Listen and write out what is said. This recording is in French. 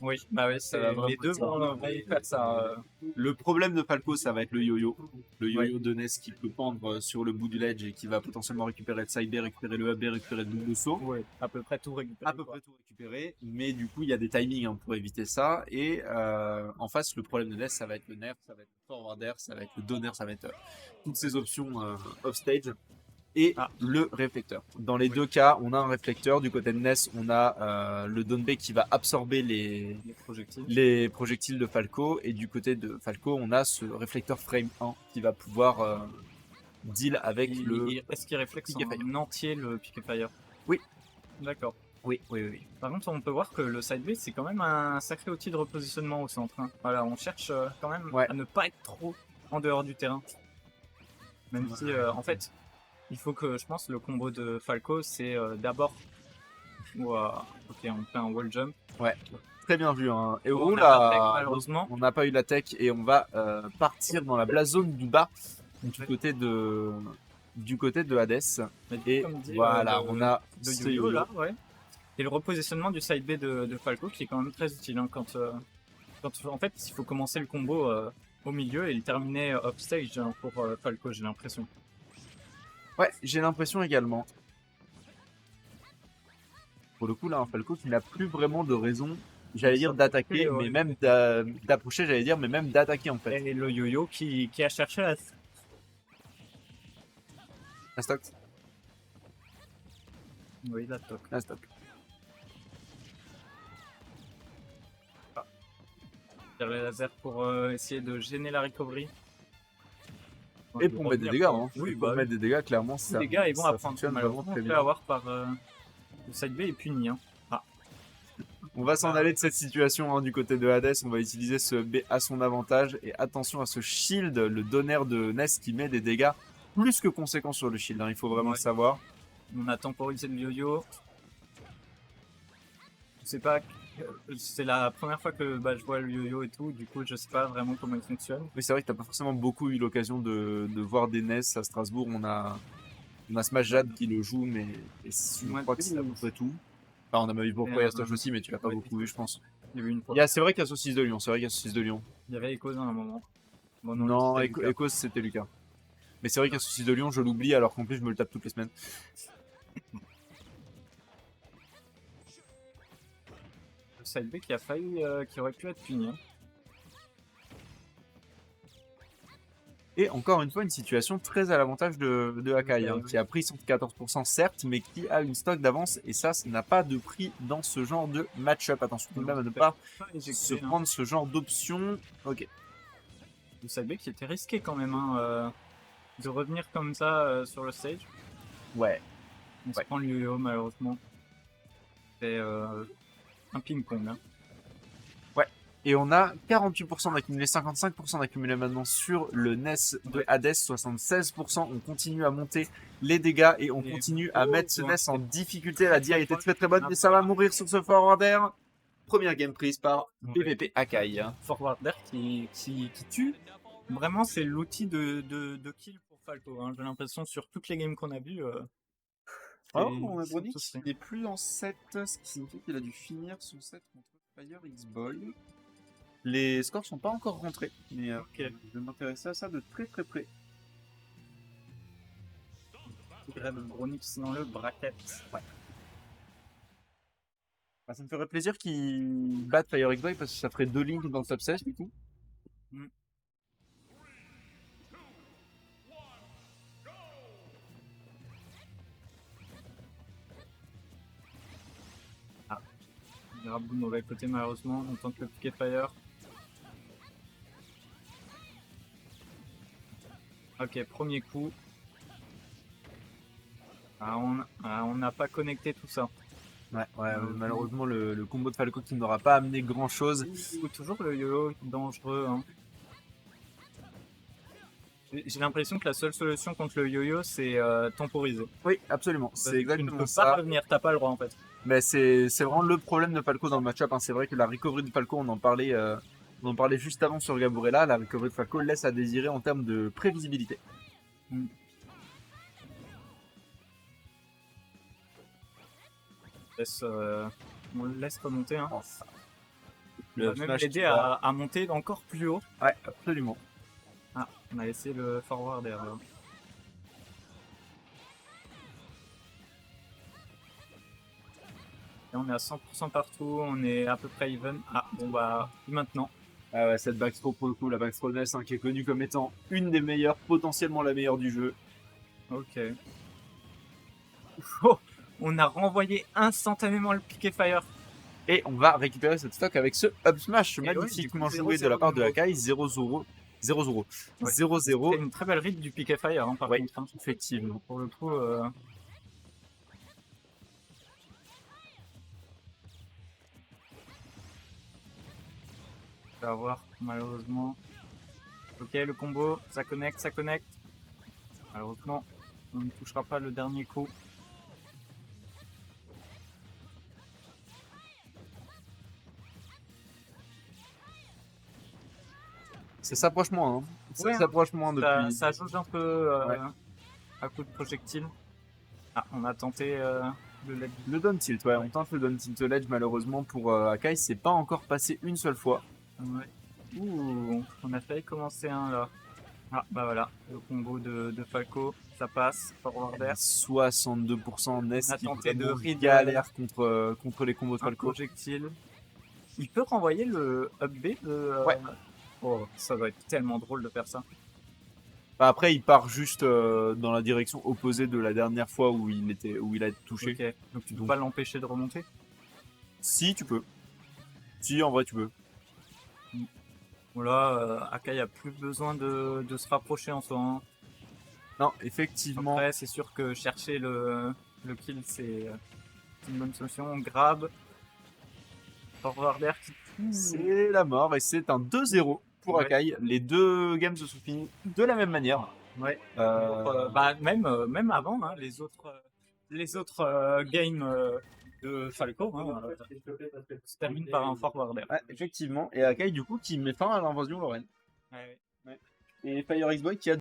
Oui, bah oui, Ça va vraiment les deux être ça. vont faire ça. Le problème de Falco, ça va être le yo-yo. Le Oui, yo-yo de Ness qui peut pendre sur le bout du ledge et qui va potentiellement récupérer le side B, récupérer le AB, récupérer le double saut. oui, à peu près tout À récupéré, peu quoi. près tout récupérer, mais du coup il y a des timings hein, pour éviter ça. Et en face, le problème de Ness, ça va être le nerf, ça va être le forwarder, ça va être le donner, ça va être toutes ces options off-stage et Ah, le réflecteur. Dans les oui, deux cas, on a un réflecteur. Du côté de Ness, on a le Donbei qui va absorber les projectiles. les projectiles de Falco. Et du côté de Falco, on a ce réflecteur frame 1 qui va pouvoir deal avec le Est-ce qu'il réflexe Pick Fire. en entier le Pick Fire? Oui, D'accord. oui, oui, oui. Par contre, on peut voir que le side B, c'est quand même un sacré outil de repositionnement au centre, hein. Voilà, on cherche quand même Ouais. à ne pas être trop en dehors du terrain. Même si, en fait, il faut que, je pense, le combo de Falco, c'est d'abord. Ouah, ok, on fait un wall jump. Ouais, très bien vu. Hein. Et Bon, on n'a pas de tech, oula, non, malheureusement. on n'a pas eu la tech et on va partir dans la blast zone du bas Ouais. du côté de Hades. Mais du coup, Et comme dit, voilà, on a le ce yo-yo yo-yo. là, ouais. Et le repositionnement du side B de Falco qui est quand même très utile hein, quand en fait il faut commencer le combo au milieu et le terminer off stage hein, pour Falco, j'ai l'impression. Ouais, j'ai l'impression également. Pour le coup, là, un Falco qui n'a plus vraiment de raison, j'allais dire d'attaquer, mais Ouais. même d'approcher, j'allais dire, mais même d'attaquer en fait. Et le yo-yo qui a cherché à. La stock, Oui, la toc. la stock. Faire les lasers pour essayer de gêner la recovery. Et De pour mettre des revenir, dégâts, quoi. hein. Oui, Et pour bah oui. mettre des dégâts, clairement, Les gars, ils vont ça apprendre. fonctionne vraiment Malheureusement, très on peut bien. avoir par. Le side B est puni. Hein. Ah, On va s'en aller de cette situation hein, du côté de Hades. On va utiliser ce B à son avantage. Et attention à ce shield, le donner de Ness qui met des dégâts plus que conséquents sur le shield. Hein, il faut vraiment ouais. le savoir. On a temporisé le yo-yo. Je sais pas. C'est la première fois que bah, je vois le yo-yo et tout. Du coup, je sais pas vraiment comment il fonctionne. Oui, c'est vrai que t'as pas forcément beaucoup eu l'occasion de voir des Ness à Strasbourg. On a Smash Jad qui le joue, mais je Moi, crois que c'est à peu près tout. Enfin, on a vu et, pourquoi il y a Stoche aussi, mais tu l'as pas ouais, beaucoup vu, je pense. il y a eu une fois. C'est vrai qu'il y a Saucisse de Lyon. C'est vrai qu'il y a Saucisse de Lyon. Il y avait Echoes à un moment. Bon, non, lui, Non, c'était Lucas. Ecos, c'était Lucas. Mais c'est vrai qu'il y a Saucisse de Lyon, je l'oublie, alors qu'en plus, je me le tape toutes les semaines. Le side B qui a failli, qui aurait pu être puni. Hein. Et encore une fois, une situation très à l'avantage de Akai, hein, qui a pris 114% certes, mais qui a une stock d'avance. Et ça n'a pas de prix dans ce genre de match-up. Attention tout de même à ne pas se Éjecté, hein. prendre ce genre d'option. Ok. Le side B qui était risqué quand même, hein, de revenir comme ça sur le stage. Ouais. On se Ouais. prend le yo-yo malheureusement. C'est un ping-pong. Hein. Ouais. Et on a 48% d'accumulé, 55% d'accumulé maintenant sur le NES de Hades, 76%. On continue à monter les dégâts et on continue à mettre ce NES en difficulté. La DI était très très bonne, mais ça va mourir sur ce forwarder. Première game prise par PVP Akai. Forwarder qui tue. Vraiment, c'est l'outil de kill pour Falco. Hein. J'ai l'impression sur toutes les games qu'on a vues. Oh, on a C'est Bronic, tous il n'est plus en 7, ce qui signifie qu'il a dû finir son set contre Fire X-Boy. Les scores sont pas encore rentrés, mais je vais m'intéresser à ça de très très près. Grab Bronix dans le bracket. Ouais. Bah, ça me ferait plaisir qu'ils battent Fire X-Boy parce que ça ferait 2 lignes dans le top 16 du coup. Mm. Ah. Grab mauvais côté malheureusement. On tente le piquet fire. Ok, premier coup. On n'a pas connecté tout ça. Ouais, malheureusement le combo de Falco qui n'aura pas amené grand chose. Toujours le yo-yo dangereux. Hein. J'ai l'impression que la seule solution contre le yo-yo, c'est temporiser. Oui, absolument, c'est exactement Tu ne peux ça. pas revenir, t'as pas le droit en fait. Mais c'est vraiment le problème de Falco dans le match-up. Hein. C'est vrai que la recovery de Falco, on en parlait juste avant sur Gaburella. La recovery de Falco laisse à désirer en termes de prévisibilité. Mm. On le laisse remonter. Hein. On va même l'aider à monter encore plus haut. Ouais, absolument. Ah, on a laissé le forward derrière. Et on est à 100% partout, on est à peu près even. Ah, bon bah, maintenant. Ah ouais, cette backstroke pour le coup, la backstroke NES, hein, qui est connue comme étant une des meilleures, potentiellement la meilleure du jeu. Ok. Oh, on a renvoyé instantanément le piqué fire. Et on va récupérer cette stock avec ce up smash Et magnifiquement ouais, joué de la part de Akai. 0-0. 0-0. 0-0. C'est une très belle rythme du piqué fire, hein, par contre. Hein. Effectivement. Pour le coup. On va voir, malheureusement. Ok, le combo, ça connecte, ça connecte. Malheureusement, on ne touchera pas le dernier coup. Ça s'approche moins. Hein. Ça Ouais, s'approche moins depuis. Ça jauge un peu Ouais. à coup de projectile. Ah, on a tenté le ledge. Le down tilt, ouais, on tente le down tilt ledge malheureusement pour Akai, c'est pas encore passé une seule fois. Ouais. Ouh, on a failli commencer un là. Ah, bah voilà, le combo de Falco, ça passe, forward air. 62% NES On a qui tenté de read galère contre les combos de un Falco. projectile. Il peut renvoyer le up B de... Ouais. Oh, ça va être tellement drôle de faire ça. Bah après, il part juste dans la direction opposée de la dernière fois où il a été touché. Ok, donc tu peux pas l'empêcher de remonter? Si, tu peux. Si, en vrai, tu peux. Bon là, Akai a plus besoin de se rapprocher en soi. Hein. Non, effectivement. Après, c'est sûr que chercher le kill, c'est une bonne solution. Grab. Forward air qui... C'est la mort et c'est un 2-0 pour Ouais. Akai. Les deux games se sont finis de la même manière. Ouais. Bah, même avant, hein, les autres games de Falco se terminent par un forward air. Ouais, effectivement. Et Akai, du coup, qui met fin à l'invasion lorraine. Ouais. Et Fire X-Boy qui a